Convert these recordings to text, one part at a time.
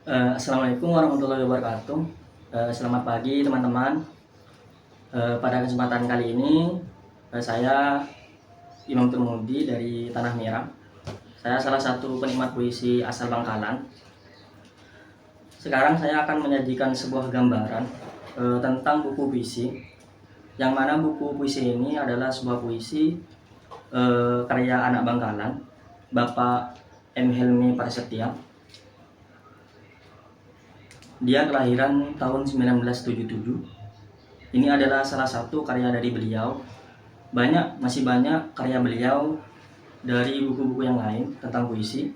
Assalamualaikum warahmatullahi wabarakatuh. Selamat pagi teman-teman. Pada kesempatan kali ini saya Imam Turmudi dari Tanah Merah. Saya salah satu penikmat puisi asal Bangkalan. Sekarang saya akan menyajikan sebuah gambaran tentang buku puisi, yang mana buku puisi ini adalah sebuah puisi karya anak Bangkalan, Bapak M. Helmi Prasetya. Dia kelahiran tahun 1977. Ini adalah salah satu karya dari beliau. Masih banyak karya beliau dari buku-buku yang lain tentang puisi.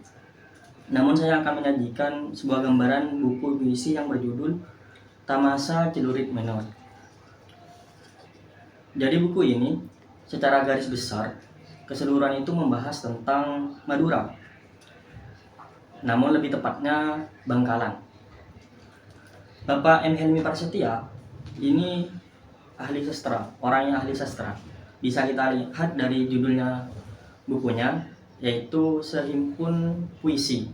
Namun saya akan menyajikan sebuah gambaran buku puisi yang berjudul Tamasa Celurit Menor. Jadi buku ini secara garis besar keseluruhan itu membahas tentang Madura, namun lebih tepatnya Bangkalan. Bapak M. Helmi Prasetya ini ahli sastra, orang yang ahli sastra. Bisa kita lihat dari judulnya bukunya, yaitu Sehimpun Puisi.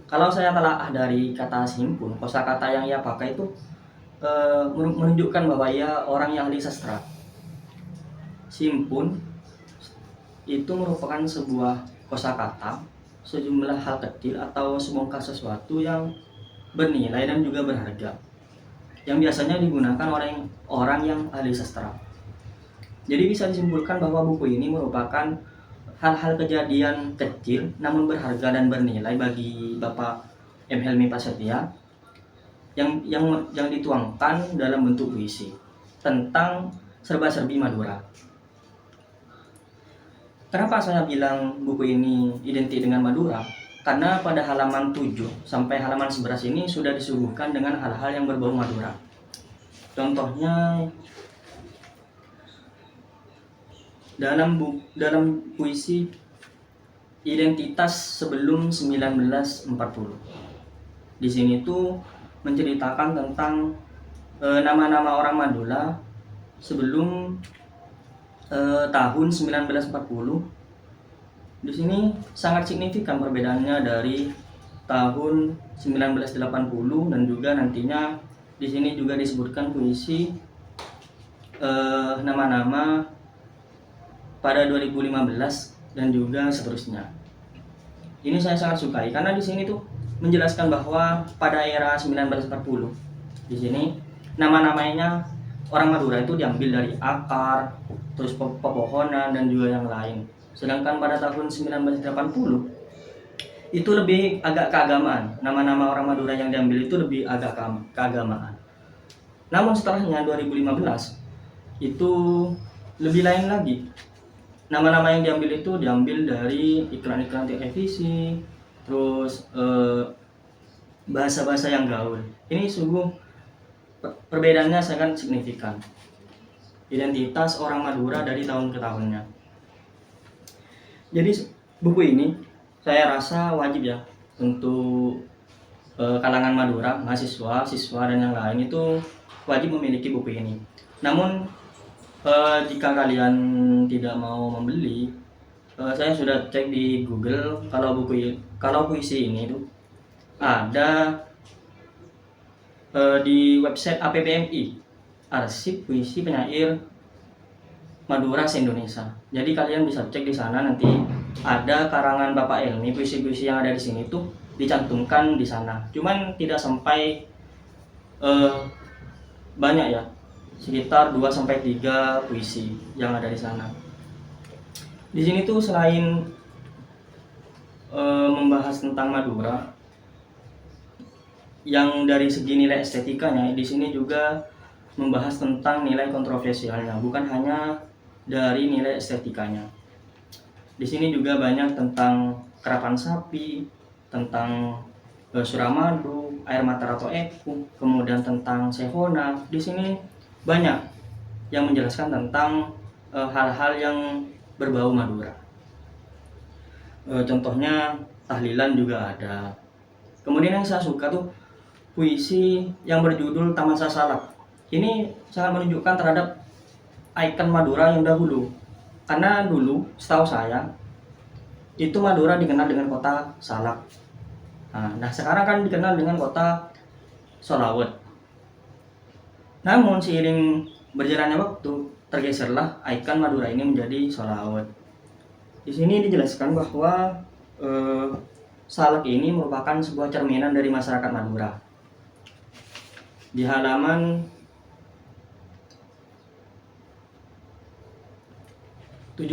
Kalau saya telah dari kata sehimpun, kosakata yang ia pakai itu menunjukkan bahwa ia orang yang ahli sastra. Simpun itu merupakan sebuah kosakata, sejumlah hal kecil atau sebongkah sesuatu yang bernilai dan juga berharga, yang biasanya digunakan oleh orang yang ahli sastra. Jadi bisa disimpulkan bahwa buku ini merupakan hal-hal kejadian kecil namun berharga dan bernilai bagi Bapak M. Helmi Prasetya yang dituangkan dalam bentuk puisi tentang serba-serbi Madura. Kenapa saya bilang buku ini identik dengan Madura? Karena pada halaman 7 sampai halaman 11 ini sudah disuguhkan dengan hal-hal yang berbau Madura. Contohnya dalam puisi Identitas Sebelum 1940. Di sini tuh menceritakan tentang nama-nama orang Madura sebelum tahun 1940. Di sini sangat signifikan perbedaannya dari tahun 1980, dan juga nantinya di sini juga disebutkan puisi nama-nama pada 2015 dan juga seterusnya. Ini saya sangat sukai karena di sini tuh menjelaskan bahwa pada era 1940 di sini nama-namanya orang Madura itu diambil dari akar, terus pepohonan dan juga yang lain. Sedangkan pada tahun 1980 itu lebih agak keagamaan. Nama-nama orang Madura yang diambil itu lebih agak keagamaan. Namun setelahnya 2015 itu lebih lain lagi. Nama-nama yang diambil itu diambil dari iklan-iklan televisi, terus bahasa-bahasa yang gaul. Ini sungguh perbedaannya sangat signifikan. Identitas orang Madura dari tahun ke tahunnya. Jadi buku ini saya rasa wajib ya untuk kalangan Madura, mahasiswa, siswa dan yang lain itu wajib memiliki buku ini. Namun jika kalian tidak mau membeli, saya sudah cek di Google kalau puisi ini itu ada di website APPMI, Arsip Puisi Penyair Madura se-Indonesia. Jadi kalian bisa cek di sana, nanti ada karangan Bapak Helmi, puisi-puisi yang ada di sini tuh dicantumkan di sana. Cuman tidak sampai banyak ya, sekitar 2-3 puisi yang ada di sana. Di sini tuh selain membahas tentang Madura yang dari segi nilai estetikanya, di sini juga membahas tentang nilai kontroversialnya, bukan hanya dari nilai estetikanya. Di sini juga banyak tentang kerapan sapi, tentang suramadu, air mata atau eku, kemudian tentang sehona. Di sini banyak yang menjelaskan tentang hal-hal yang berbau Madura. Contohnya tahlilan juga ada. Kemudian yang saya suka tuh puisi yang berjudul Tamasa Salak. Ini sangat menunjukkan terhadap ikon Madura yang dahulu. Karena dulu setahu saya itu Madura dikenal dengan kota salak. Nah, sekarang kan dikenal dengan kota Solawet. Namun seiring berjalannya waktu, tergeserlah ikon Madura ini menjadi Solawet. Di sini dijelaskan bahwa salak ini merupakan sebuah cerminan dari masyarakat Madura. Di halaman 17,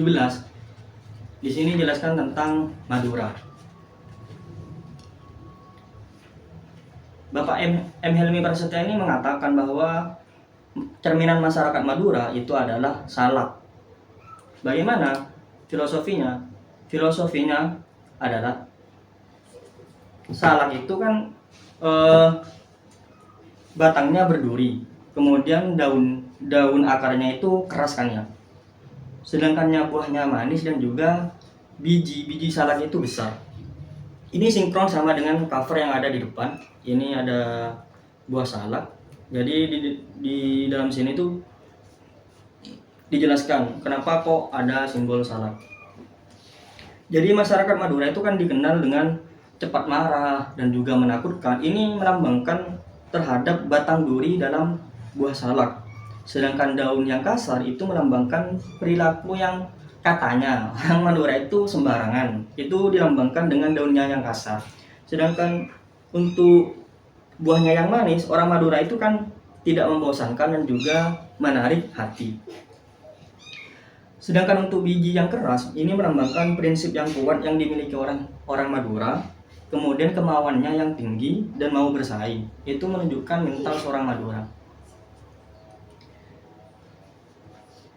di sini dijelaskan tentang Madura. Bapak M. Helmy Prasetya ini mengatakan bahwa cerminan masyarakat Madura itu adalah salak. Bagaimana filosofinya? Filosofinya adalah salak itu kan batangnya berduri, kemudian daun akarnya itu keras kan ya. Sedangkannya buahnya manis dan juga biji salak itu besar. Ini sinkron sama dengan cover yang ada di depan. Ini ada buah salak. Jadi di dalam sini tuh dijelaskan kenapa kok ada simbol salak. Jadi masyarakat Madura itu kan dikenal dengan cepat marah dan juga menakutkan. Ini melambangkan terhadap batang duri dalam buah salak. Sedangkan daun yang kasar itu melambangkan perilaku yang katanya orang Madura itu sembarangan. Itu dilambangkan dengan daunnya yang kasar. Sedangkan untuk buahnya yang manis, orang Madura itu kan tidak membosankan dan juga menarik hati. Sedangkan untuk biji yang keras, ini melambangkan prinsip yang kuat yang dimiliki orang Madura, kemudian kemauannya yang tinggi dan mau bersaing. Itu menunjukkan mental seorang Madura.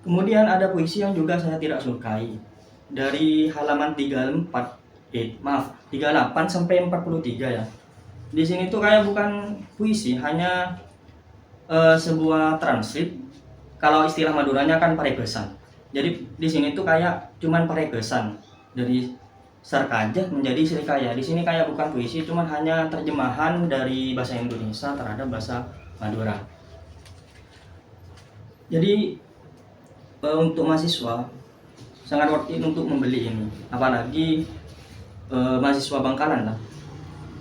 Kemudian ada puisi yang juga saya tidak sukai. Dari halaman 38 sampai 43 ya. Di sini tuh kayak bukan puisi, hanya sebuah translate. Kalau istilah Maduranya kan parebesan. Jadi di sini tuh kayak cuman parebesan dari Sarkaja menjadi Srikaya. Di sini kayak bukan puisi, cuman hanya terjemahan dari bahasa Indonesia terhadap bahasa Madura. Jadi untuk mahasiswa sangat worth it untuk membeli ini, apalagi mahasiswa Bangkalan lah.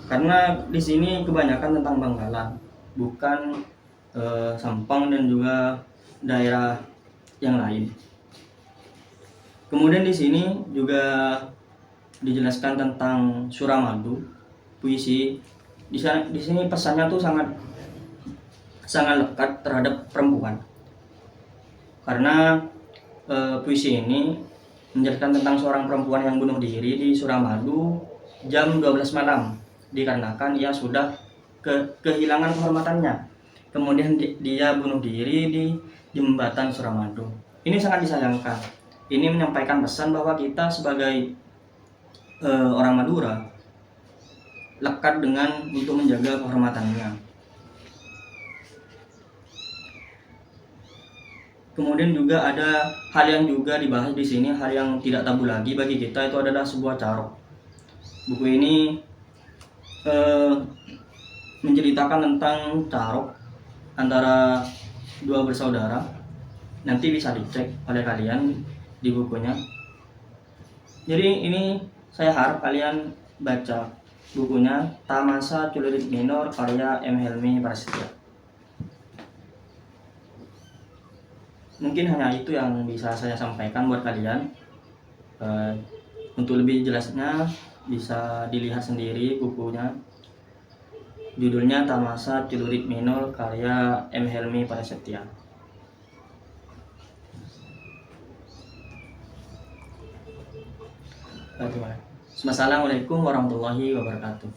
Karena di sini kebanyakan tentang Bangkalan, bukan Sampang dan juga daerah yang lain. Kemudian di sini juga dijelaskan tentang Suramadu, puisi. Di sini pesannya tuh sangat lekat terhadap perempuan. Karena puisi ini menjelaskan tentang seorang perempuan yang bunuh diri di Suramadu jam 12 malam dikarenakan ia sudah kehilangan kehormatannya. Kemudian dia bunuh diri di jembatan Suramadu. Ini sangat disayangkan. Ini menyampaikan pesan bahwa kita sebagai orang Madura lekat dengan untuk menjaga kehormatannya. Kemudian juga ada hal yang juga dibahas di sini, hal yang tidak tabu lagi bagi kita, itu adalah sebuah carok. Buku ini menceritakan tentang carok antara dua bersaudara. Nanti bisa dicek oleh kalian di bukunya. Jadi ini saya harap kalian baca bukunya Tamasa Celurit Minor karya M. Helmy Prasetya. Mungkin hanya itu yang bisa saya sampaikan buat kalian. Untuk lebih jelasnya bisa dilihat sendiri bukunya. Judulnya Tamasa Celurit Minor karya M. Helmy Prasetya. Assalamualaikum warahmatullahi wabarakatuh.